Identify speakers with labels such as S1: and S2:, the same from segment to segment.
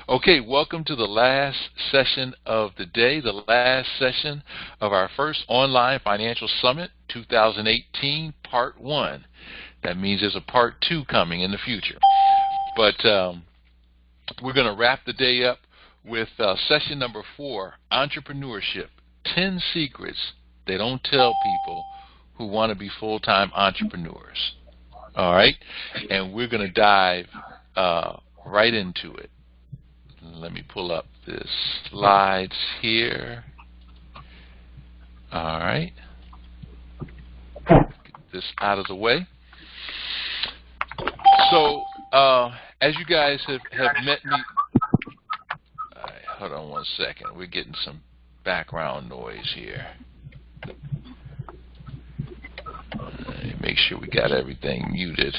S1: Okay, welcome to the last session of the day, the last session of our first online financial summit 2018 part 1. That means there's a part 2 coming in the future. But we're going to wrap the day up with session number 4, entrepreneurship, 10 secrets they don't tell people who want to be full-time entrepreneurs. All right? And we're going to dive right into it. Let me pull up the slides here. All right. Get this out of the way. So, as you guys have met me, all right, hold on one second. We're getting some background noise here. Make sure we got everything muted.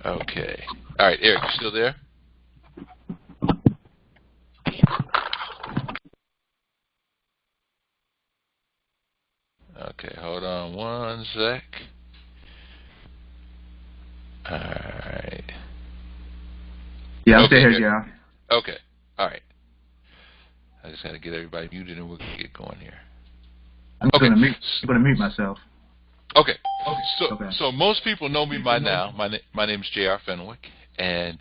S1: Okay. All right, Eric, you still there? Okay, hold on one sec. All right.
S2: Yeah, I'm still here, Gerald.
S1: Okay, all right. I just got to get everybody muted and we'll get going here.
S2: I'm going to mute myself.
S1: Okay. So most people know me by now. My name's J.R. Fenwick, and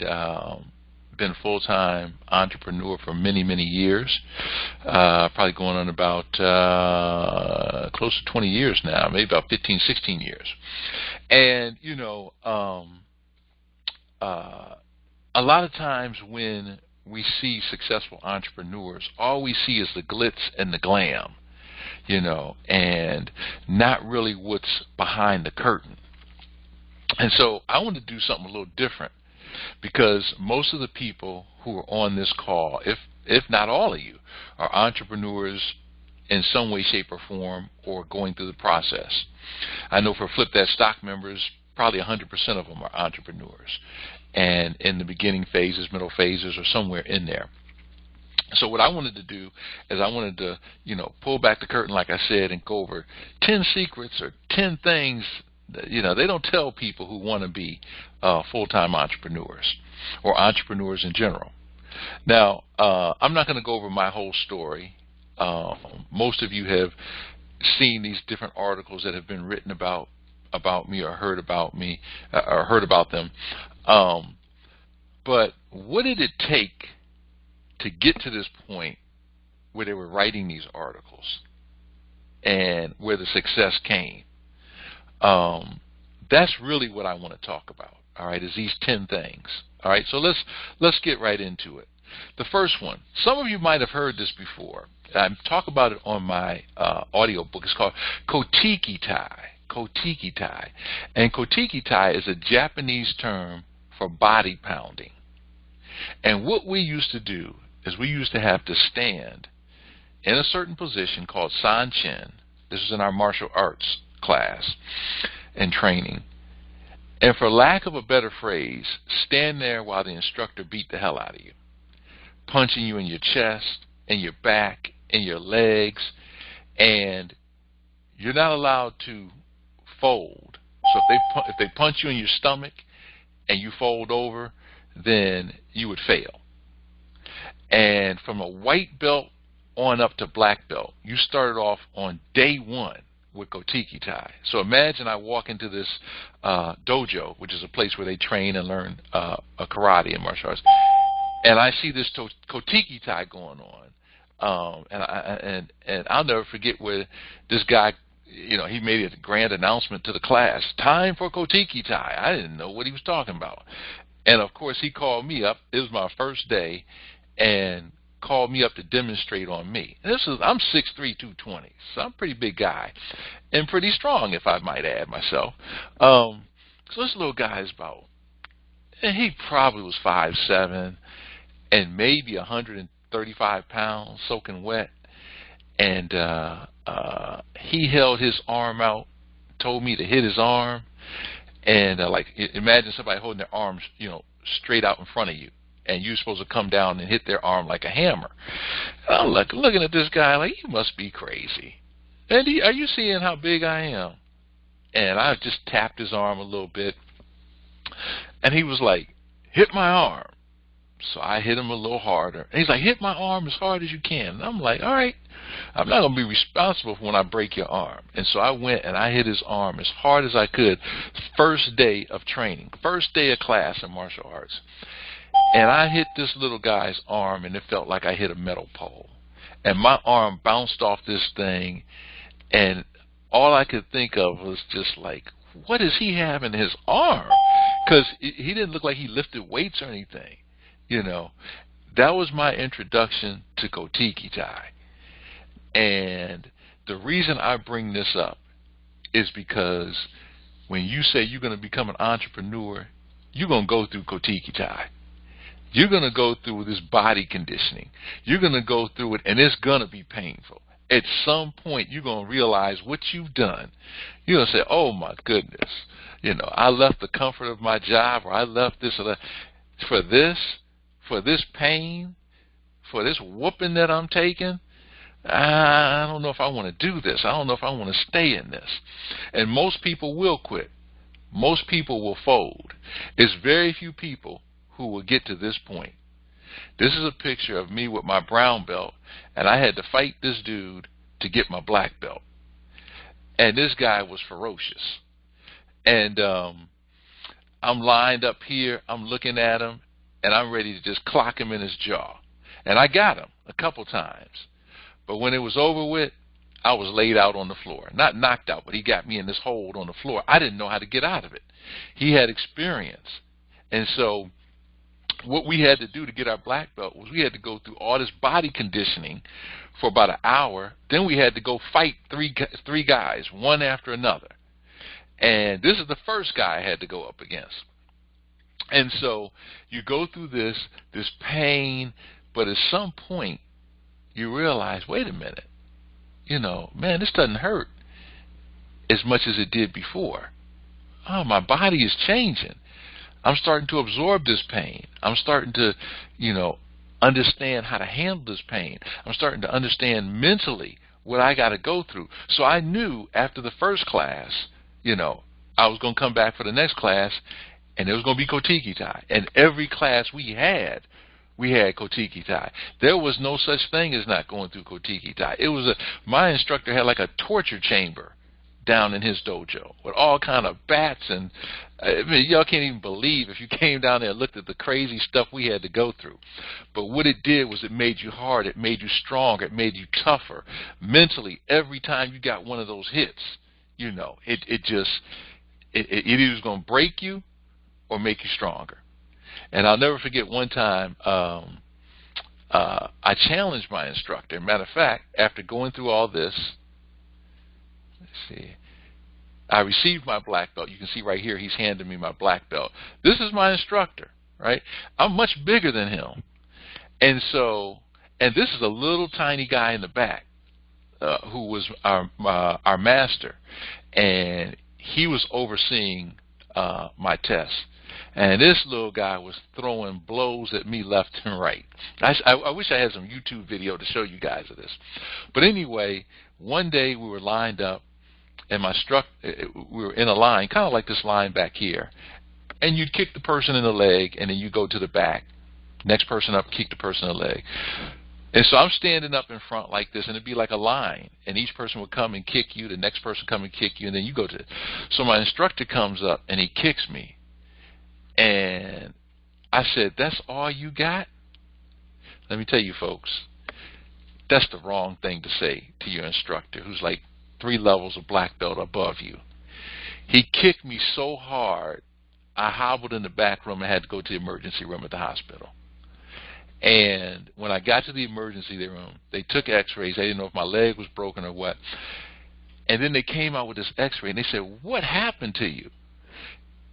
S1: been a full-time entrepreneur for many, many years. Probably going on about close to 20 years now, maybe about 15, 16 years. And, you know, a lot of times when we see successful entrepreneurs, all we see is the glitz and the glam, you know, and not really what's behind the curtain. And so I want to do something a little different, because most of the people who are on this call, if not all of you, are entrepreneurs in some way, shape, or form, or going through the process. I know for Flip That Stock members, probably 100% of them are entrepreneurs, and in the beginning phases, middle phases, or somewhere in there. So what I wanted to do is I wanted to, you know, pull back the curtain, like I said, and go over 10 secrets or 10 things that, you know, they don't tell people who want to be full-time entrepreneurs or entrepreneurs in general. Now, I'm not going to go over my whole story. Most of you have seen these different articles that have been written about me or heard about me or heard about them. But what did it take to get to this point where they were writing these articles and where the success came? That's really what I want to talk about. All right, is these 10 things. All right, so let's get right into it. The first one, some of you might have heard this before. I talk about it on my audio book. It's called Kotiki Tai. Kotiki Tai. And Kotiki Tai is a Japanese term for body pounding. And what we used to do is we used to have to stand in a certain position called Sanchin. This is in our martial arts class and training. And for lack of a better phrase, stand there while the instructor beat the hell out of you, punching you in your chest, in your back, in your legs, and you're not allowed to fold. So if they punch you in your stomach and you fold over, then you would fail. And from a white belt on up to black belt, you started off on day 1 with Kotiki Tai. So imagine I walk into this dojo, which is a place where they train and learn a karate and martial arts, and I see this Kotiki Tai going on. And I'll never forget where this guy, you know, he made a grand announcement to the class, time for Kotiki Tai. I didn't know what he was talking about. And of course he called me up. It was my first day, and called me up to demonstrate on me. And I'm 6'3", 220, so I'm a pretty big guy, and pretty strong, if I might add myself. So this little guy is and he probably was 5'7", and maybe 135 pounds, soaking wet. And he held his arm out, told me to hit his arm, and like imagine somebody holding their arms, you know, straight out in front of you, and you're supposed to come down and hit their arm like a hammer. And I'm looking at this guy like, you must be crazy. And are you seeing how big I am? And I just tapped his arm a little bit, and he was like, hit my arm. So I hit him a little harder. And he's like, hit my arm as hard as you can. And I'm like, all right, I'm not going to be responsible for when I break your arm. And so I went and I hit his arm as hard as I could. First day of training, first day of class in martial arts. And I hit this little guy's arm, and it felt like I hit a metal pole. And my arm bounced off this thing, and all I could think of was just like, what does he have in his arm? Because he didn't look like he lifted weights or anything. You know, that was my introduction to Kotiki Tai. And the reason I bring this up is because when you say you're going to become an entrepreneur, you're going to go through Kotiki Tai. You're going to go through this body conditioning. You're going to go through it, and it's going to be painful. At some point, you're going to realize what you've done. You're going to say, oh, my goodness. You know, I left the comfort of my job, or I left this or that. For this pain, for this whooping that I'm taking, I don't know if I want to do this. I don't know if I want to stay in this. And most people will quit. Most people will fold. It's very few people who will get to this point. This is a picture of me with my brown belt, and I had to fight this dude to get my black belt. And this guy was ferocious. And I'm lined up here, I'm looking at him, and I'm ready to just clock him in his jaw. And I got him a couple times. But when it was over with, I was laid out on the floor. Not knocked out, but he got me in this hold on the floor. I didn't know how to get out of it. He had experience. And so what we had to do to get our black belt was we had to go through all this body conditioning for about an hour. Then we had to go fight three guys, one after another. And this is the first guy I had to go up against. And so you go through this pain, but at some point you realize, wait a minute, you know, man, this doesn't hurt as much as it did before. Oh, my body is changing. I'm starting to absorb this pain. I'm starting to, you know, understand how to handle this pain. I'm starting to understand mentally what I got to go through. So I knew after the first class, you know, I was going to come back for the next class, and it was going to be Kotiki Tai. And every class we had Kotiki Tai. There was no such thing as not going through Kotiki Tai. It was my instructor had like a torture chamber down in his dojo with all kind of bats, and I mean, y'all can't even believe if you came down there and looked at the crazy stuff we had to go through. But what it did was it made you hard, it made you stronger, it made you tougher mentally. Every time you got one of those hits, you know, it either was going to break you or make you stronger. And I'll never forget one time I challenged my instructor. Matter of fact, after going through all this, let's see, I received my black belt. You can see right here, he's handing me my black belt. This is my instructor, right? I'm much bigger than him. And so, and this is a little tiny guy in the back who was our master. And he was overseeing my test. And this little guy was throwing blows at me left and right. I wish I had some YouTube video to show you guys of this. But anyway, one day we were lined up, and we were in a line, kind of like this line back here. And you'd kick the person in the leg, and then you go to the back. Next person up, kick the person in the leg. And so I'm standing up in front like this, and it'd be like a line. And each person would come and kick you, the next person come and kick you, and then you go to it. So my instructor comes up, and he kicks me. And I said, that's all you got? Let me tell you, folks, that's the wrong thing to say to your instructor who's like 3 levels of black belt above you. He kicked me so hard, I hobbled in the back room and had to go to the emergency room at the hospital. And when I got to the emergency room, they took x-rays. They didn't know if my leg was broken or what. And then they came out with this x-ray, and they said, what happened to you?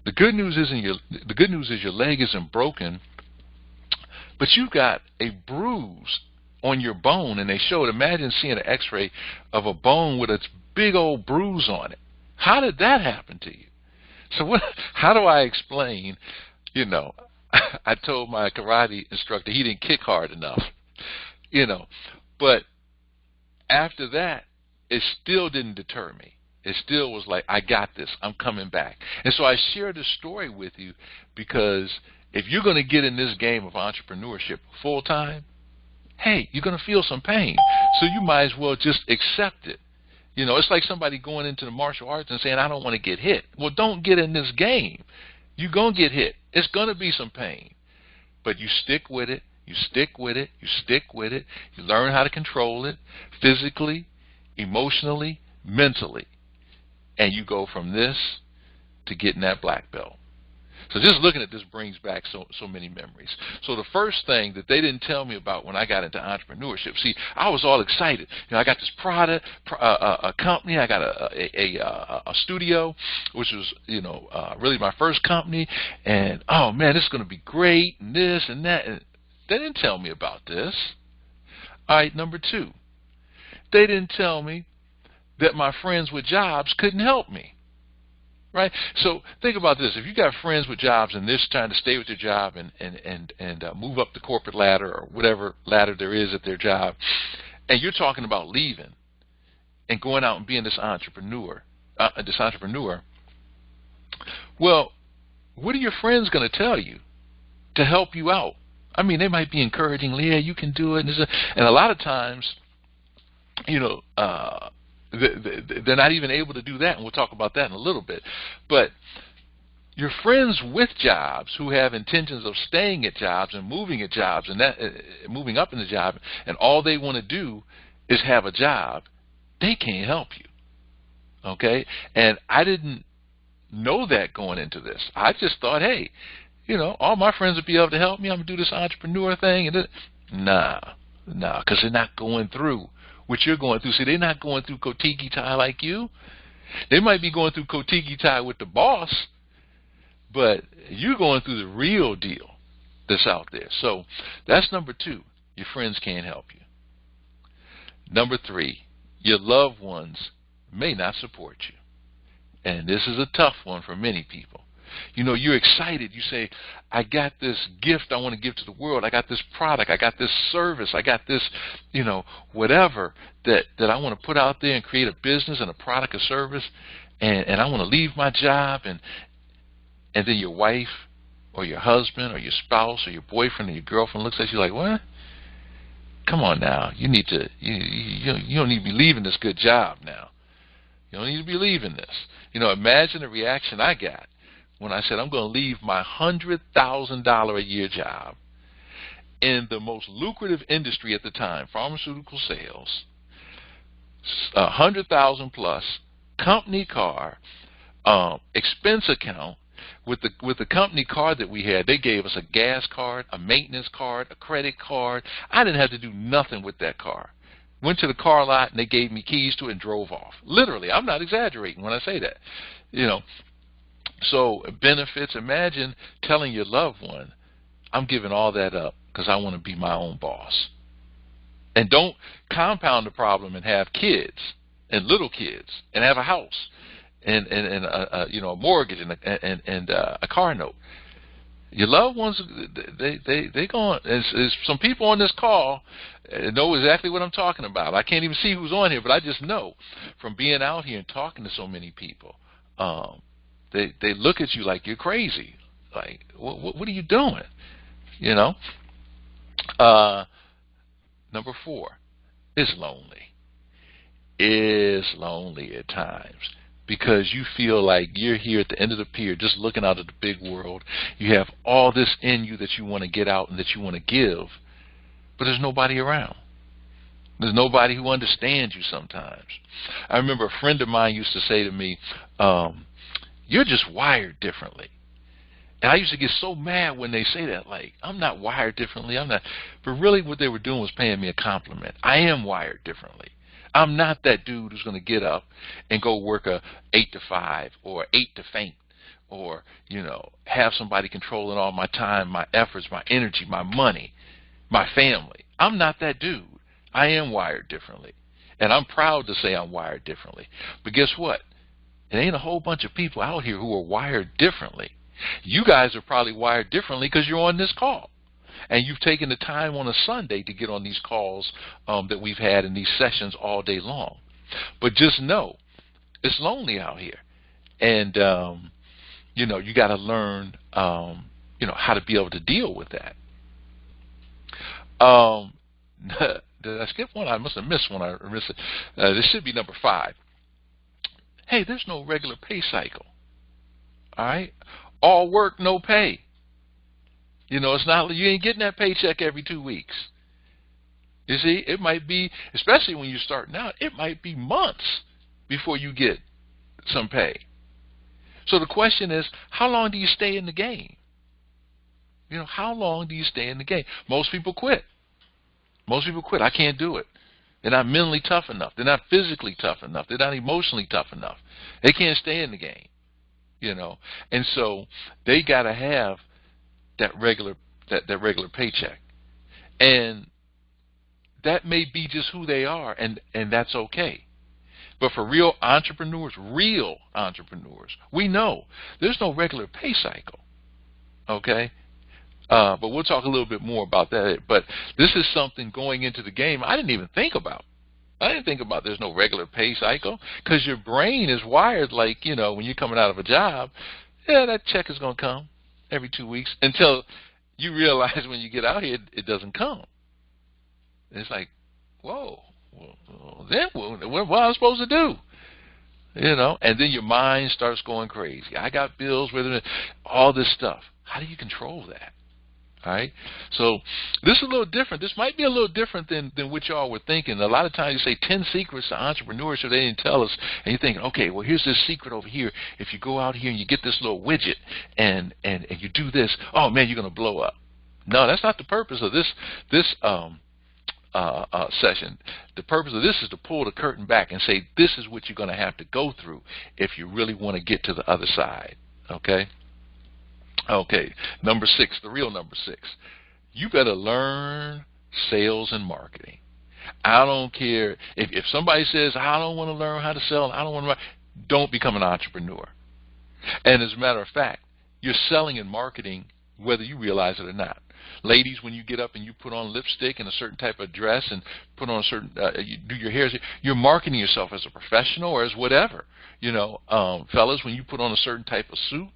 S1: The good news is your leg isn't broken, but you've got a bruise on your bone. And they showed, imagine seeing an x-ray of a bone with a big old bruise on it. How did that happen to you? So how do I explain, you know, I told my karate instructor he didn't kick hard enough, you know. But after that, it still didn't deter me. It still was like, I got this. I'm coming back. And so I share this story with you because, If you're going to get in this game of entrepreneurship full time, hey, you're going to feel some pain. So you might as well just accept it. You know, it's like somebody going into the martial arts and saying, I don't want to get hit. Well, don't get in this game. You're going to get hit. It's going to be some pain. But you stick with it. You stick with it. You stick with it. You learn how to control it physically, emotionally, mentally. And you go from this to getting that black belt. So just looking at this brings back so many memories. So the first thing that they didn't tell me about when I got into entrepreneurship, see, I was all excited. You know, I got this product, a company. I got a studio, which was, you know, really my first company. And, oh, man, this is going to be great, and this and that. And they didn't tell me about this. All right, number two, they didn't tell me that my friends with jobs couldn't help me. Right? So think about this. If you got friends with jobs and they're trying to stay with their job and move up the corporate ladder or whatever ladder there is at their job, and you're talking about leaving and going out and being this entrepreneur, well, what are your friends going to tell you to help you out? I mean, they might be encouraging, yeah, you can do it. And a lot of times, you know, they're not even able to do that, and we'll talk about that in a little bit. But your friends with jobs who have intentions of staying at jobs and moving at jobs and that moving up in the job, and all they want to do is have a job, they can't help you. Okay? And I didn't know that going into this. I just thought, hey, you know, all my friends would be able to help me. I'm going to do this entrepreneur thing. And nah, because they're not going through what you're going through. See, they're not going through Kotiki tie like you. They might be going through Kotiki tie with the boss, but you're going through the real deal that's out there. So that's number two. Your friends can't help you. Number three, your loved ones may not support you. And this is a tough one for many people. You know, you're excited. You say, I got this gift I want to give to the world. I got this product. I got this service. I got this, you know, whatever that I want to put out there and create a business and a product or service. And I want to leave my job. And then your wife or your husband or your spouse or your boyfriend or your girlfriend looks at you like, what? Come on now. You need to, you don't need to be leaving this good job now. You don't need to be leaving this. You know, imagine the reaction I got when I said I'm going to leave my $100,000 a year job in the most lucrative industry at the time, pharmaceutical sales, 100,000 plus, company car, expense account. With the company card that we had, they gave us a gas card, a maintenance card, a credit card. I didn't have to do nothing with that car. Went to the car lot and they gave me keys to it and drove off. Literally, I'm not exaggerating when I say that. You know, so benefits. Imagine telling your loved one, I'm giving all that up because I want to be my own boss. And don't compound the problem and have kids and little kids and have a house and you know, a mortgage and a car note. Your loved ones, they going. There's some people on this call know exactly what I'm talking about. I can't even see who's on here, but I just know from being out here and talking to so many people. They look at you like you're crazy. Like, what are you doing? You know. Number four, it's lonely. It's lonely at times, because you feel like you're here at the end of the pier just looking out at the big world. You have all this in you that you want to get out and that you want to give, but there's nobody around. There's nobody who understands you sometimes. I remember a friend of mine used to say to me, you're just wired differently. And I used to get so mad when they say that, like, I'm not wired differently. I'm not. But really what they were doing was paying me a compliment. I am wired differently. I'm not that dude who's going to get up and go work a 8 to 5 or 8 to faint, or, you know, have somebody controlling all my time, my efforts, my energy, my money, my family. I'm not that dude. I am wired differently. And I'm proud to say I'm wired differently. But guess what? There ain't a whole bunch of people out here who are wired differently. You guys are probably wired differently because you're on this call. And you've taken the time on a Sunday to get on these calls that we've had in these sessions all day long. But just know, it's lonely out here. And, you know, you got to learn, how to be able to deal with that. Um, did I skip one? I must have missed one. I missed it. This should be number 5. Hey, there's no regular pay cycle. All right, all work, no pay. It's not, you ain't getting that paycheck every 2 weeks. You see, it might be, especially when you're starting out, it might be months before you get some pay. So the question is, how long do you stay in the game? How long do you stay in the game? Most people quit. Most people quit. I can't do it. They're not mentally tough enough. They're not physically tough enough. They're not emotionally tough enough. They can't stay in the game. And so they got to have that regular paycheck. And that may be just who they are, and that's okay. But for real entrepreneurs, we know there's no regular pay cycle. Okay? But we'll talk a little bit more about that. But this is something going into the game I didn't even think about. I didn't think about there's no regular pay cycle, because your brain is wired like, when you're coming out of a job, that check is going to come every 2 weeks, until you realize when you get out here, it doesn't come. It's like, whoa, then what am I supposed to do? And then your mind starts going crazy. I got bills, all this stuff. How do you control that? All right. So this is a little different. This might be a little different than what y'all were thinking. A lot of times you say 10 secrets to entrepreneurship. They didn't tell us. And you're thinking, okay, well, here's this secret over here. If you go out here and you get this little widget and you do this, oh, man, you're going to blow up. No, that's not the purpose of this session. The purpose of this is to pull the curtain back and say, this is what you're going to have to go through if you really want to get to the other side. Okay? Okay, number 6, the real number 6. You better learn sales and marketing. I don't care if somebody says, I don't want to learn how to sell, I don't want to, don't become an entrepreneur. And as a matter of fact, you're selling and marketing whether you realize it or not. Ladies, when you get up and you put on lipstick and a certain type of dress and put on a certain, you do your hair, you're marketing yourself as a professional or as whatever. Fellas, when you put on a certain type of suit,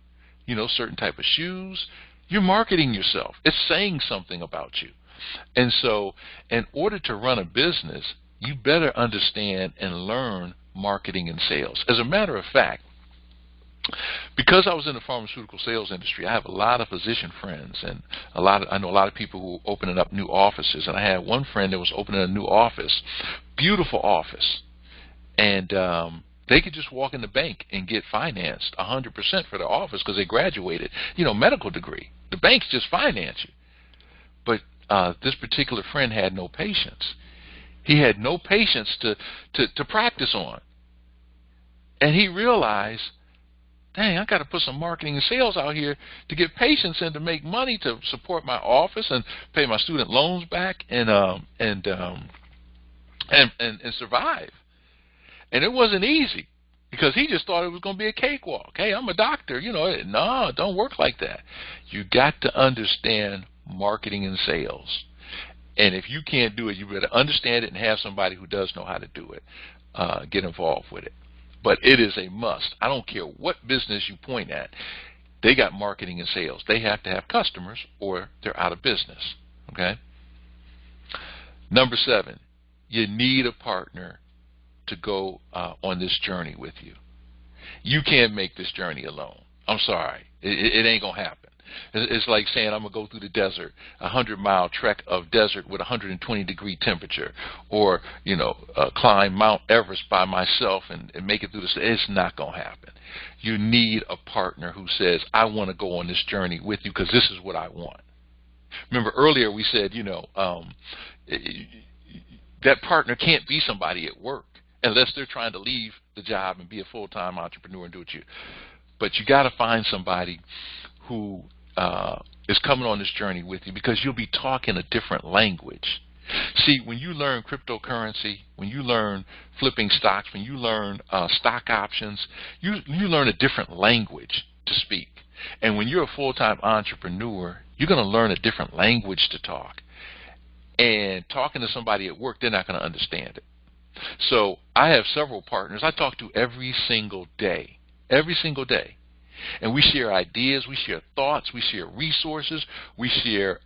S1: certain type of shoes, you're marketing yourself. It's saying something about you. And so in order to run a business, you better understand and learn marketing and sales. As a matter of fact, because I was in the pharmaceutical sales industry, I have a lot of physician friends, and I know a lot of people who are opening up new offices. And I had one friend that was opening a new office, beautiful office, and they could just walk in the bank and get financed 100% for their office because they graduated, medical degree. The banks just finance you. But this particular friend had no patience. He had no patience to practice on. And he realized, dang, I got to put some marketing and sales out here to get patients and to make money to support my office and pay my student loans back and survive. And it wasn't easy because he just thought it was going to be a cakewalk. Hey, I'm a doctor. No, it don't work like that. You got to understand marketing and sales. And if you can't do it, you better understand it and have somebody who does know how to do it. Get involved with it. But it is a must. I don't care what business you point at. They got marketing and sales. They have to have customers or they're out of business. Okay? Number 7, you need a partner to go on this journey with you. You can't make this journey alone. I'm sorry. It ain't going to happen. It's like saying I'm going to go through the desert, a 100-mile trek of desert with 120-degree temperature, or, climb Mount Everest by myself and make it through this. It's not going to happen. You need a partner who says, I want to go on this journey with you because this is what I want. Remember earlier we said, that partner can't be somebody at work unless they're trying to leave the job and be a full-time entrepreneur and do it. But you got to find somebody who is coming on this journey with you because you'll be talking a different language. See, when you learn cryptocurrency, when you learn flipping stocks, when you learn stock options, you learn a different language to speak. And when you're a full-time entrepreneur, you're going to learn a different language to talk. And talking to somebody at work, they're not going to understand it. So I have several partners I talk to every single day. Every single day. And we share ideas, we share thoughts, we share resources, we share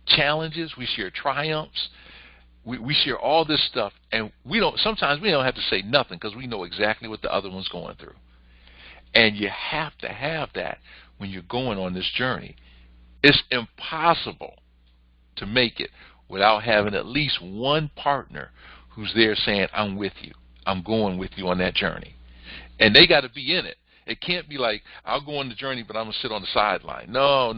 S1: challenges, we share triumphs. We share all this stuff, and sometimes we don't have to say nothing because we know exactly what the other one's going through. And you have to have that when you're going on this journey. It's impossible to make it without having at least one partner who's there saying, I'm with you. I'm going with you on that journey. And they got to be in it. It can't be like, I'll go on the journey, but I'm going to sit on the sideline. No.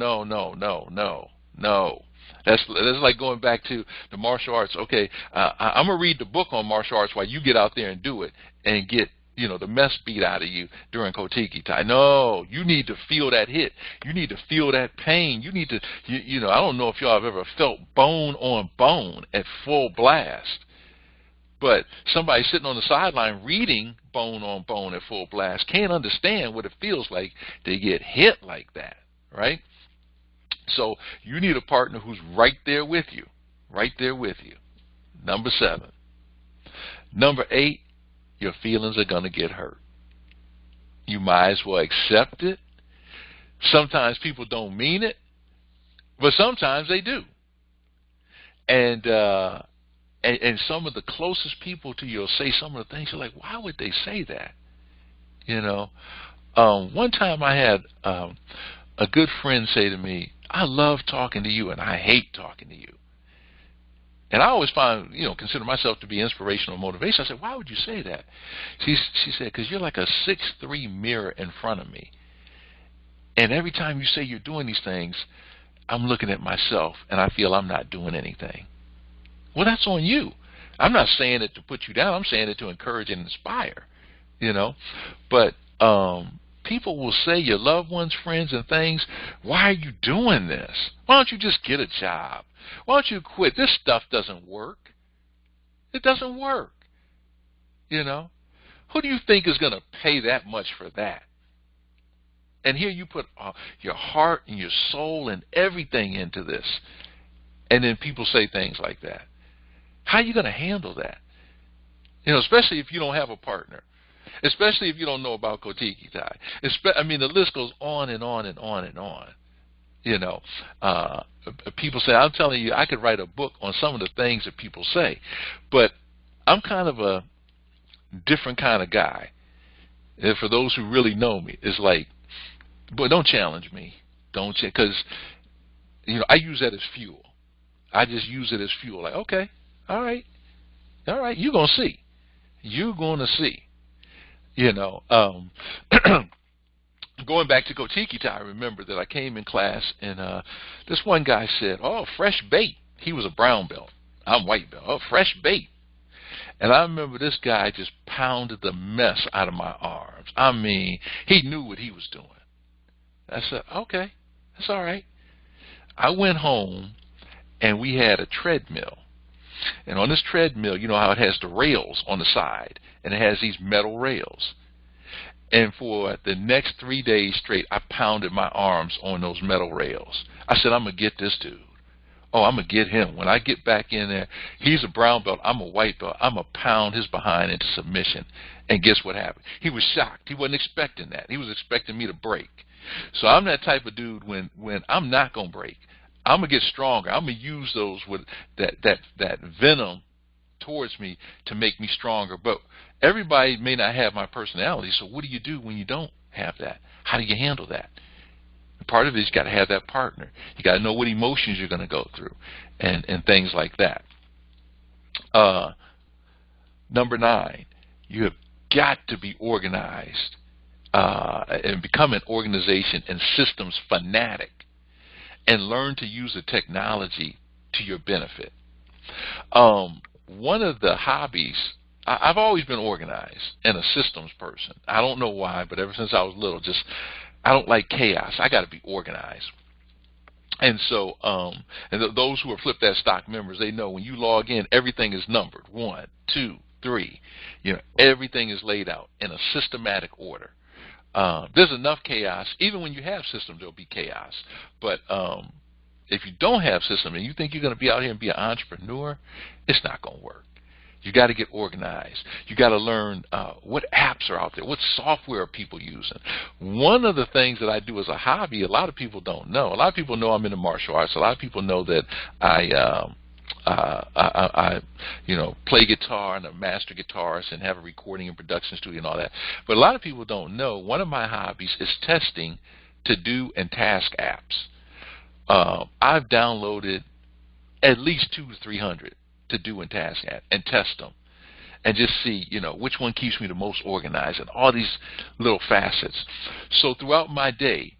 S1: That's like going back to the martial arts. Okay, I'm going to read the book on martial arts while you get out there and do it and get the mess beat out of you during Kotiki Tai. No, you need to feel that hit. You need to feel that pain. You need to, I don't know if y'all have ever felt bone on bone at full blast. But somebody sitting on the sideline reading bone on bone at full blast can't understand what it feels like to get hit like that, right? So you need a partner who's right there with you, Number 7. Number 8, your feelings are going to get hurt. You might as well accept it. Sometimes people don't mean it, but sometimes they do. And some of the closest people to you will say some of the things you're like, why would they say that? One time I had a good friend say to me, I love talking to you and I hate talking to you. And I always consider myself to be inspirational and motivation. I said, why would you say that? She said, because you're like a 6'3" mirror in front of me. And every time you say you're doing these things, I'm looking at myself and I feel I'm not doing anything. Well, that's on you. I'm not saying it to put you down. I'm saying it to encourage and inspire, But people will say, your loved ones, friends, and things, why are you doing this? Why don't you just get a job? Why don't you quit? This stuff doesn't work. It doesn't work. Who do you think is going to pay that much for that? And here you put your heart and your soul and everything into this. And then people say things like that. How are you going to handle that? Especially if you don't have a partner. Especially if you don't know about Kotiki Tai. The list goes on and on and on and on. People say, I'm telling you, I could write a book on some of the things that people say. But I'm kind of a different kind of guy. And for those who really know me, it's like, boy, don't challenge me. Because, I use that as fuel. I just use it as fuel. Like, okay, all right, you're going to see. You're going to see. Going back to Kotiki Tai, I remember that I came in class and this one guy said, oh, fresh bait. He was a brown belt. I'm white belt. Oh, fresh bait. And I remember this guy just pounded the mess out of my arms. He knew what he was doing. I said, okay, that's all right. I went home and we had a treadmill. And on this treadmill, you know how it has the rails on the side, and it has these metal rails. And for the next 3 days straight, I pounded my arms on those metal rails. I said, I'm going to get this dude. Oh, I'm going to get him. When I get back in there, he's a brown belt, I'm a white belt. I'm going to pound his behind into submission. And guess what happened? He was shocked. He wasn't expecting that. He was expecting me to break. So I'm that type of dude when I'm not going to break. I'm going to get stronger. I'm going to use those with that venom towards me to make me stronger. But everybody may not have my personality, so what do you do when you don't have that? How do you handle that? Part of it is you got to have that partner. You got to know what emotions you're going to go through and things like that. Number 9, you have got to be organized and become an organization and systems fanatic and learn to use the technology to your benefit. One of the hobbies, I've always been organized and a systems person. I don't know why, but ever since I was little, I don't like chaos. I got to be organized. And so, those who are Flip That Stock members, they know when you log in, everything is numbered. 1, 2, 3. Everything is laid out in a systematic order. There's enough chaos. Even when you have systems, there'll be chaos. But if you don't have systems and you think you're going to be out here and be an entrepreneur, it's not going to work. You got to get organized. You got to learn what apps are out there, what software are people using. One of the things that I do as a hobby, a lot of people don't know. A lot of people know I'm into martial arts. A lot of people know that I play guitar and a master guitarist and have a recording and production studio and all that. But a lot of people don't know one of my hobbies is testing to-do and task apps. I've downloaded at least 200 to 300 to-do and task apps and test them and just see, which one keeps me the most organized and all these little facets. So throughout my day,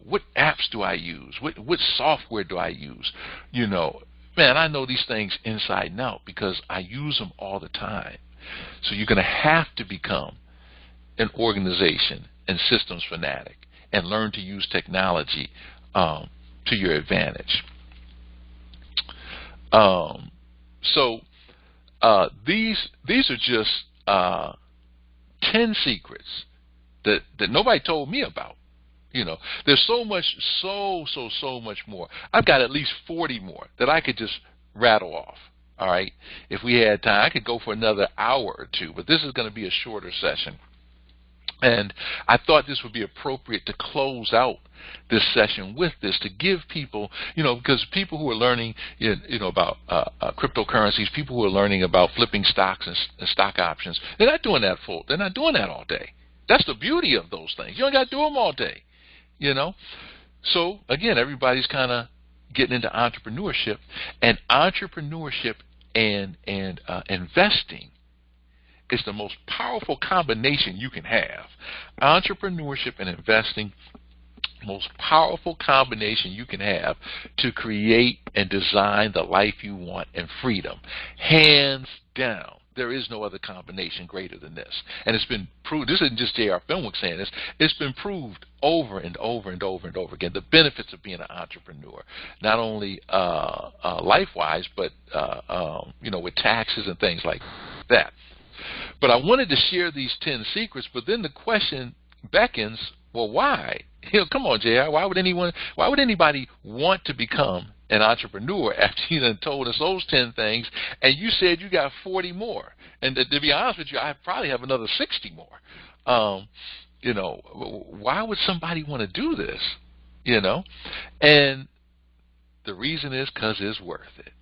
S1: what apps do I use? What software do I use? Man, I know these things inside and out because I use them all the time. So you're going to have to become an organization and systems fanatic and learn to use technology to your advantage. These are just 10 secrets that nobody told me about. There's so much more. I've got at least 40 more that I could just rattle off. All right. If we had time, I could go for another hour or two, but this is going to be a shorter session. And I thought this would be appropriate to close out this session with this, to give people, because people who are learning, about cryptocurrencies, people who are learning about flipping stocks and stock options, they're not doing that They're not doing that all day. That's the beauty of those things. You don't got to do them all day. So again, everybody's kind of getting into entrepreneurship, and investing is the most powerful combination you can have. Entrepreneurship and investing, most powerful combination you can have to create and design the life you want and freedom. Hands down. There is no other combination greater than this. And it's been proved. This isn't just J.R. Fenwick saying this. It's been proved over and over and over and over again. The benefits of being an entrepreneur, not only life-wise, but with taxes and things like that. But I wanted to share these 10 secrets. But then the question beckons, well, why? Come on, J.R. Why would anybody want to become an entrepreneur after you done told us those 10 things, and you said you got 40 more? And to be honest with you, I probably have another 60 more. Why would somebody want to do this? And the reason is because it's worth it.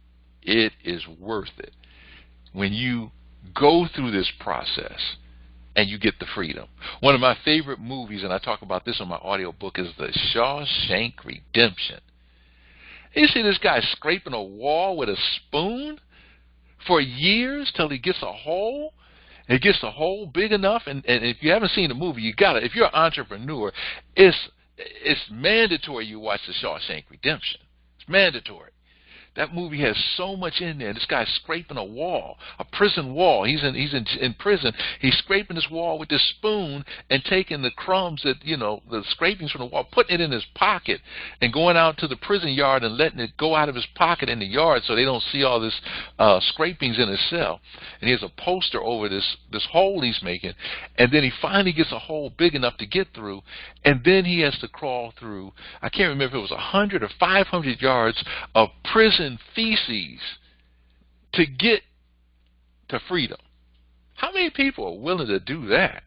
S1: It is worth it. When you go through this process and you get the freedom. One of my favorite movies, and I talk about this in my audio book, is The Shawshank Redemption. You see this guy scraping a wall with a spoon for years till he gets a hole. It gets a hole big enough, and if you haven't seen the movie, you got to. If you're an entrepreneur, it's mandatory you watch The Shawshank Redemption. It's mandatory. That movie has so much in there. This guy's scraping a wall, a prison wall. He's in prison. He's scraping this wall with this spoon and taking the crumbs that, the scrapings from the wall, putting it in his pocket and going out to the prison yard and letting it go out of his pocket in the yard so they don't see all this scrapings in his cell. And he has a poster over this hole he's making. And then he finally gets a hole big enough to get through. And then he has to crawl through, I can't remember if it was 100 or 500 yards of prison feces to get to freedom. How many people are willing to do that?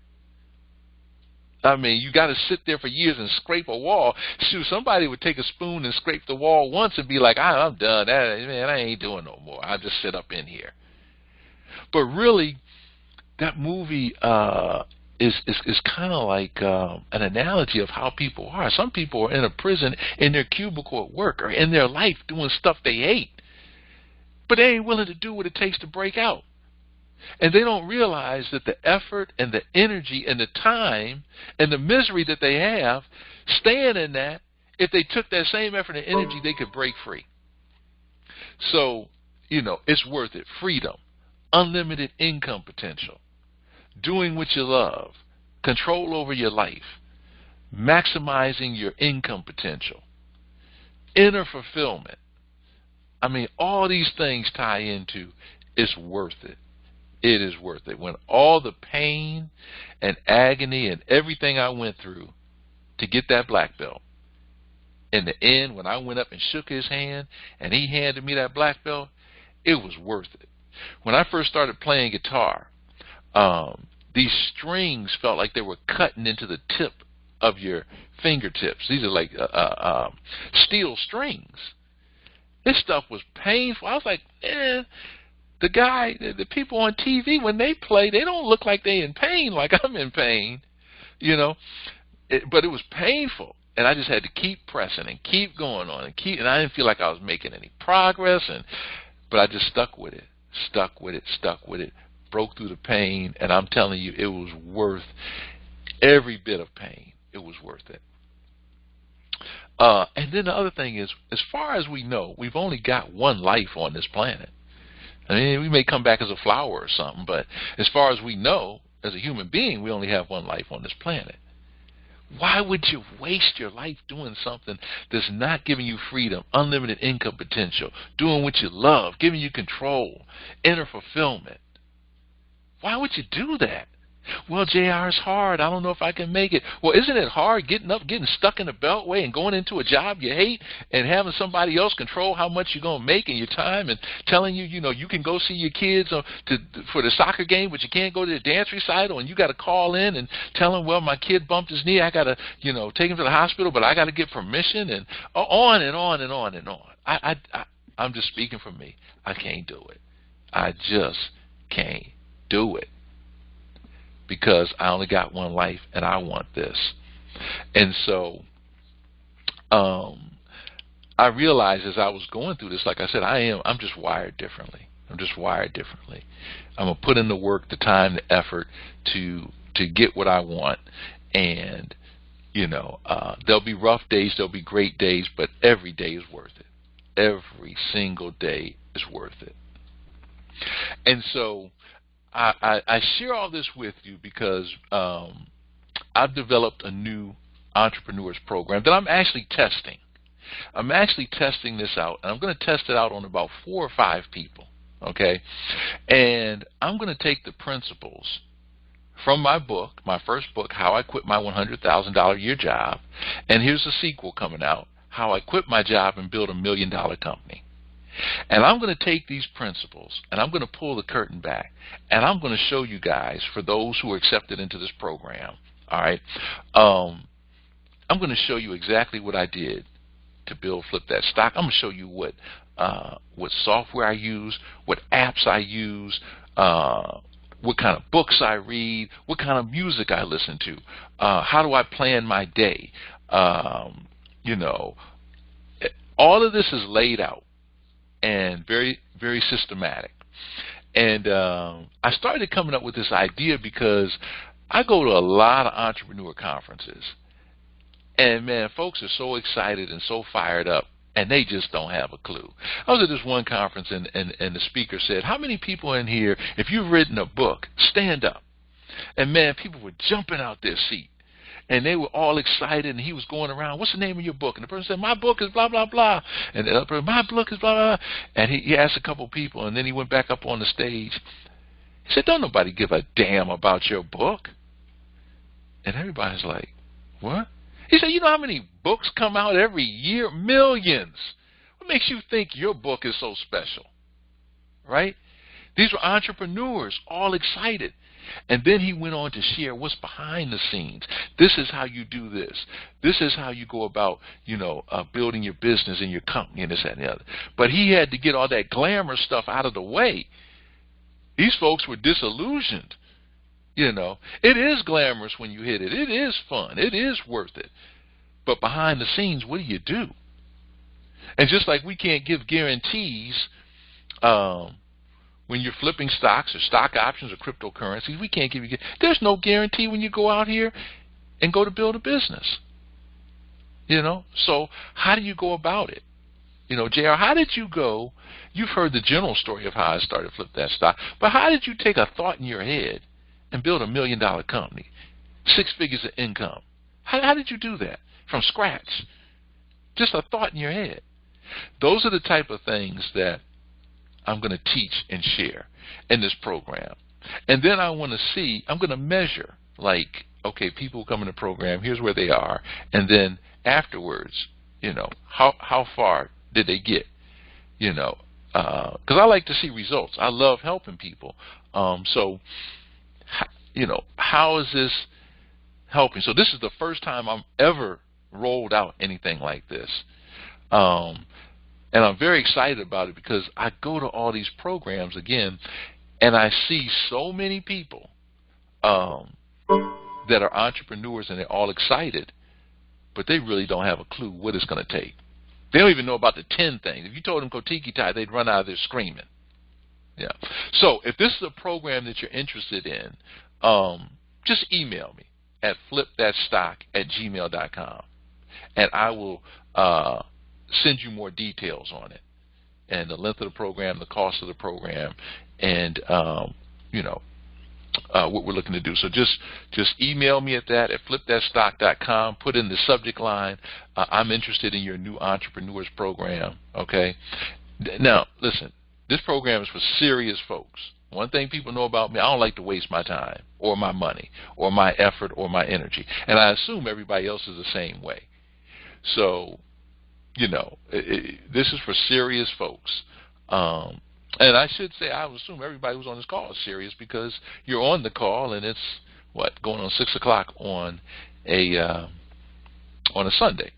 S1: I mean, you got to sit there for years and scrape a wall. Shoot, somebody would take a spoon and scrape the wall once and be like, I'm done. Man, I ain't doing no more. I'll just sit up in here. But really, that movie is kind of like an analogy of how people are. Some people are in a prison in their cubicle at work or in their life doing stuff they hate, but they ain't willing to do what it takes to break out. And they don't realize that the effort and the energy and the time and the misery that they have staying in that, if they took that same effort and energy, they could break free. So, it's worth it. Freedom, unlimited income potential, doing what you love, control over your life, maximizing your income potential, inner fulfillment. I mean, all these things tie into it's worth it. It is worth it. When all the pain and agony and everything I went through to get that black belt, in the end, when I went up and shook his hand and he handed me that black belt, it was worth it. When I first started playing guitar, these strings felt like they were cutting into the tip of your fingertips. These are like steel strings. This stuff was painful. I was like, the people on TV, when they play, they don't look like they in pain like I'm in pain, you know. But it was painful, and I just had to keep pressing and keep going on and I didn't feel like I was making any progress, but I just stuck with it, broke through the pain, and I'm telling you, it was worth every bit of pain. It was worth it. And then the other thing is, as far as we know, we've only got one life on this planet. I mean, we may come back as a flower or something, but as far as we know, as a human being, we only have one life on this planet. Why would you waste your life doing something that's not giving you freedom, unlimited income potential, doing what you love, giving you control, inner fulfillment? Why would you do that? Well, JR, it's hard. I don't know if I can make it. Well, isn't it hard getting up, getting stuck in the beltway and going into a job you hate and having somebody else control how much you're going to make in your time and telling you, you can go see your kids for the soccer game, but you can't go to the dance recital, and you got to call in and tell them, well, my kid bumped his knee. I got to, take him to the hospital, but I got to get permission, and on and on and on and on. I'm just speaking for me. I can't do it. I just can't do it. Because I only got one life and I want this. And so I realized as I was going through this, like I said, I'm just wired differently. I'm going to put in the work, the time, the effort to get what I want. And, there'll be rough days, there'll be great days, but every day is worth it. Every single day is worth it. And so I share all this with you because I've developed a new entrepreneurs program that I'm actually testing. I'm actually testing this out, and I'm going to test it out on about 4 or 5 people, okay? And I'm going to take the principles from my book, my first book, How I Quit My $100,000 a Year Job, and here's the sequel coming out, How I Quit My Job and Built a $1 Million Company. And I'm going to take these principles, and I'm going to pull the curtain back, and I'm going to show you guys, for those who are accepted into this program, all right, I'm going to show you exactly what I did to build Flip That Stock. I'm going to show you what software I use, what apps I use, what kind of books I read, what kind of music I listen to, how do I plan my day. All of this is laid out and very, very systematic. And I started coming up with this idea because I go to a lot of entrepreneur conferences. And, man, folks are so excited and so fired up, and they just don't have a clue. I was at this one conference, and the speaker said, how many people in here, if you've written a book, stand up? And, man, people were jumping out their seat. And they were all excited, and he was going around, what's the name of your book? And the person said, my book is blah, blah, blah. And the other person, my book is blah, blah, blah. And he asked a couple people, and then he went back up on the stage. He said, don't nobody give a damn about your book. And everybody's like, what? He said, you know how many books come out every year? Millions. What makes you think your book is so special? Right? These were entrepreneurs, all excited. And then he went on to share what's behind the scenes. This is how you do this. This is how you go about, building your business and your company and this, that, and the other. But he had to get all that glamour stuff out of the way. These folks were disillusioned. It is glamorous when you hit it. It is fun. It is worth it. But behind the scenes, what do you do? And just like we can't give guarantees when you're flipping stocks or stock options or cryptocurrencies, we can't give you. There's no guarantee when you go out here and go to build a business. So how do you go about it? JR, how did you go? You've heard the general story of how I started Flip That Stock, but how did you take a thought in your head and build $1 million company, 6 figures of income? How did you do that from scratch? Just a thought in your head. Those are the type of things that I'm going to teach and share in this program. And then I'm going to measure, like, okay, people come in the program, here's where they are, and then afterwards, how far did they get? because I like to see results. I love helping people. So, how is this helping? So this is the first time I'm ever rolled out anything like this. And I'm very excited about it because I go to all these programs again, and I see so many people that are entrepreneurs, and they're all excited, but they really don't have a clue what it's going to take. They don't even know about the 10 things. If you told them go tiki tie, they'd run out of there screaming. Yeah. So if this is a program that you're interested in, just email me at flipthatstock@gmail.com, and I will send you more details on it, and the length of the program, the cost of the program, and what we're looking to do. So just email me at flipthatstock.com. Put in the subject line, I'm interested in your new entrepreneurs program. Okay. Now listen, this program is for serious folks. One thing people know about me, I don't like to waste my time or my money or my effort or my energy, and I assume everybody else is the same way. So this is for serious folks. And I should say, I would assume everybody who's on this call is serious, because you're on the call, and it's going on 6 o'clock on a Sunday.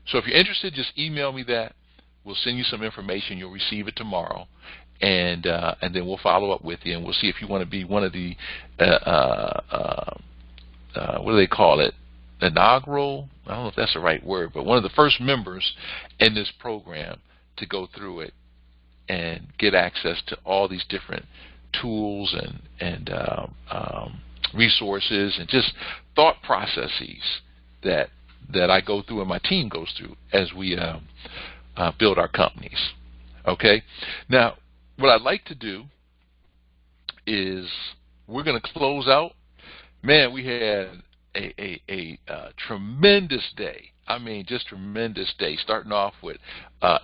S1: So if you're interested, just email me that. We'll send you some information. You'll receive it tomorrow, and then we'll follow up with you, and we'll see if you want to be one of the what do they call it? Inaugural? I don't know if that's the right word, but one of the first members in this program to go through it and get access to all these different tools and resources and just thought processes that I go through and my team goes through as we build our companies. Okay? Now, what I'd like to do is we're going to close out. Man, we had a tremendous day. I mean, just tremendous day. Starting off with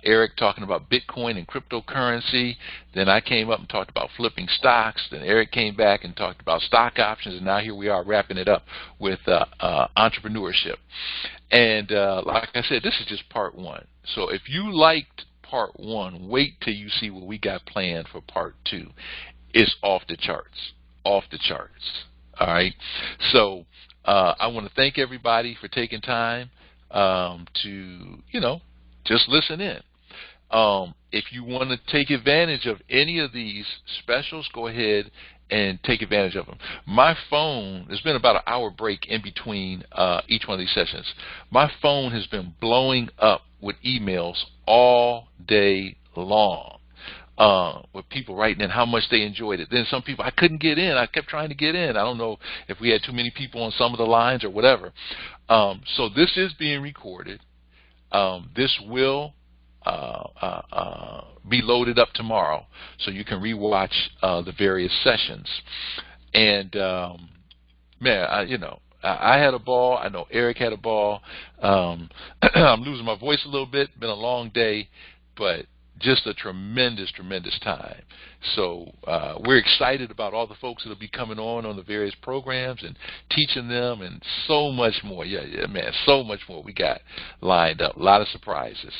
S1: Eric talking about Bitcoin and cryptocurrency. Then I came up and talked about flipping stocks. Then Eric came back and talked about stock options. And now here we are wrapping it up with entrepreneurship. And like I said, this is just part one. So if you liked part one, wait till you see what we got planned for part two. It's off the charts. Off the charts. All right. So I want to thank everybody for taking time to just listen in. If you want to take advantage of any of these specials, go ahead and take advantage of them. My phone, there's been about an hour break in between each one of these sessions. My phone has been blowing up with emails all day long. With people writing in how much they enjoyed it. Then some people, I couldn't get in. I kept trying to get in. I don't know if we had too many people on some of the lines or whatever. So this is being recorded. This will be loaded up tomorrow, so you can rewatch the various sessions. And man, I had a ball. I know Eric had a ball. I'm losing my voice a little bit. Been a long day, but just a tremendous, tremendous time. So we're excited about all the folks that will be coming on the various programs and teaching them, and so much more. Yeah, man, so much more we got lined up. A lot of surprises.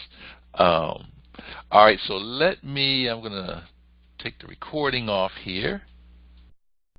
S1: All right, so I'm going to take the recording off here.